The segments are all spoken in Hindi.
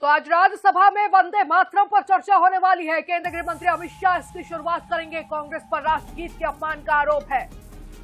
तो आज राज्यसभा में वंदे मातरम पर चर्चा होने वाली है। केंद्रीय गृह मंत्री अमित शाह इसकी शुरुआत करेंगे। कांग्रेस पर राष्ट्रगीत के अपमान का आरोप है।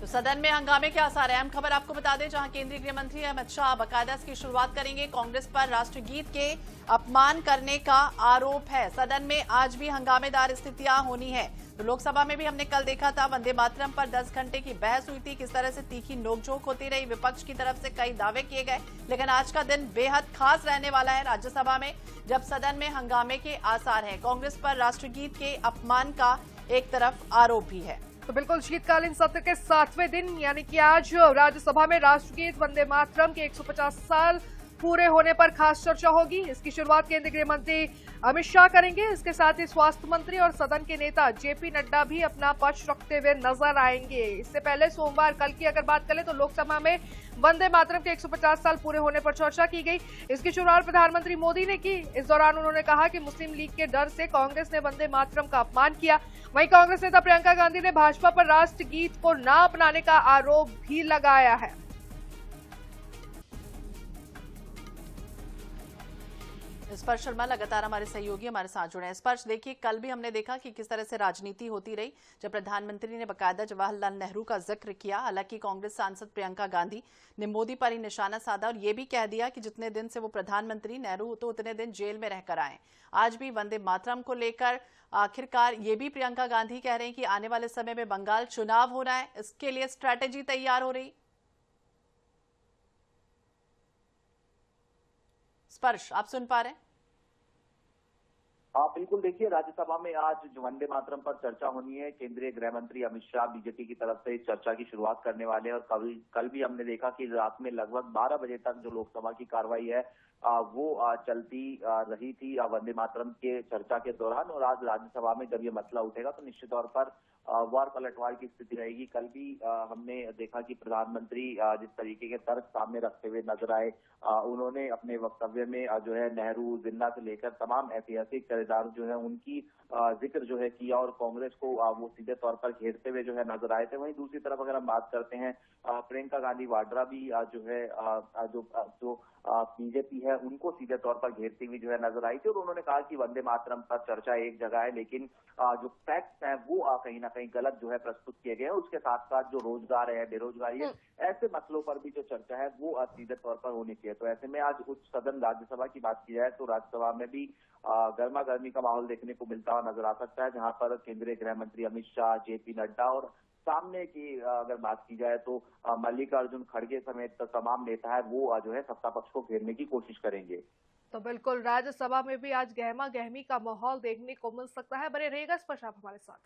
तो सदन में हंगामे के आसार है। अहम खबर आपको बता दें, जहां केंद्रीय गृह मंत्री अमित शाह बाकायदा इसकी शुरुआत करेंगे। कांग्रेस पर राष्ट्रगीत के अपमान करने का आरोप है। सदन में आज भी हंगामेदार स्थितियां होनी है। तो लोकसभा में भी हमने कल देखा था, वंदे मातरम पर 10 घंटे की बहस हुई थी। किस तरह से तीखी नोकझोंक होती रही, विपक्ष की तरफ से कई दावे किए गए। लेकिन आज का दिन बेहद खास रहने वाला है राज्यसभा में, जब सदन में हंगामे के आसार हैं। कांग्रेस पर राष्ट्रगीत के अपमान का एक तरफ आरोप भी है। तो बिल्कुल शीतकालीन सत्र के 7वें दिन यानी कि आज राज्यसभा में राष्ट्रगीत वंदे मातरम के 150 साल पूरे होने पर खास चर्चा होगी। इसकी शुरुआत केंद्रीय गृह मंत्री अमित शाह करेंगे। इसके साथ ही स्वास्थ्य मंत्री और सदन के नेता जेपी नड्डा भी अपना पक्ष रखते हुए नजर आएंगे। इससे पहले सोमवार कल की अगर बात करें तो लोकसभा में वंदे मातरम के 150 साल पूरे होने पर चर्चा की गई। इसकी शुरुआत प्रधानमंत्री मोदी ने की। इस दौरान उन्होंने कहा कि मुस्लिम लीग के डर से कांग्रेस ने वंदे मातरम का अपमान किया। वहीं कांग्रेस नेता प्रियंका गांधी ने भाजपा पर राष्ट्रगीत को न अपनाने का आरोप भी लगाया है। स्पर्श शर्मा लगातार हमारे सहयोगी हमारे साथ जुड़े हैं। स्पर्श, देखिए कल भी हमने देखा कि किस तरह से राजनीति होती रही, जब प्रधानमंत्री ने बाकायदा जवाहरलाल नेहरू का जिक्र किया। हालांकि कांग्रेस सांसद प्रियंका गांधी ने मोदी पर ही निशाना साधा और ये भी कह दिया कि जितने दिन से वो प्रधानमंत्री, नेहरू तो उतने दिन जेल में रहकर आए। आज भी वंदे मातरम को लेकर आखिरकार ये भी प्रियंका गांधी कह रहे हैं कि आने वाले समय में बंगाल चुनाव हो रहा है, इसके लिए स्ट्रैटेजी तैयार हो रही। स्पर्श, आप सुन पा रहे हैं? हाँ बिल्कुल, देखिए राज्यसभा में आज जो वंदे मातरम पर चर्चा होनी है। केंद्रीय गृह मंत्री अमित शाह बीजेपी की तरफ से इस चर्चा की शुरुआत करने वाले हैं। और कल भी हमने देखा कि रात में लगभग 12 बजे तक जो लोकसभा की कार्रवाई है वो चलती रही थी वंदे मातरम के चर्चा के दौरान। और आज राज्यसभा में जब ये मसला उठेगा तो निश्चित तौर पर वार पलटवार की स्थिति रहेगी। कल भी हमने देखा कि प्रधानमंत्री जिस तरीके के तर्क सामने रखते हुए नजर आए, उन्होंने अपने वक्तव्य में जो है नेहरू, जिन्ना से लेकर तमाम ऐतिहासिक किरदार जो है उनकी जिक्र जो है किया और कांग्रेस को वो सीधे तौर पर घेरते हुए जो है नजर आए थे। वहीं दूसरी तरफ अगर हम बात करते हैं, प्रियंका गांधी वाड्रा भी जो है जो बीजेपी है उनको सीधे तौर पर घेरती हुई जो है नजर आई थी। और उन्होंने कहा कि वंदे मातरम पर चर्चा एक जगह है, लेकिन जो फैक्ट्स हैं वो कहीं ना कहीं गलत जो है प्रस्तुत किए गए हैं। उसके साथ साथ जो रोजगार है, बेरोजगारी है, ऐसे मसलों पर भी जो चर्चा है वो सीधे तौर पर होनी चाहिए। तो ऐसे में आज उच्च सदन राज्यसभा की बात की जाए तो राज्यसभा में भी गर्मा गर्मी का माहौल देखने को मिलता हुआ नजर आ सकता है, जहां पर केंद्रीय गृह मंत्री अमित शाह, जेपी नड्डा और सामने की अगर बात की जाए तो मल्लिकार्जुन खड़गे समेत तमाम नेता है वो जो है सत्ता पक्ष को घेरने की कोशिश करेंगे। तो बिल्कुल राज्यसभा में भी आज गहमा गहमी का माहौल देखने को मिल सकता है। बने रहेगा स्पर्श आप हमारे साथ।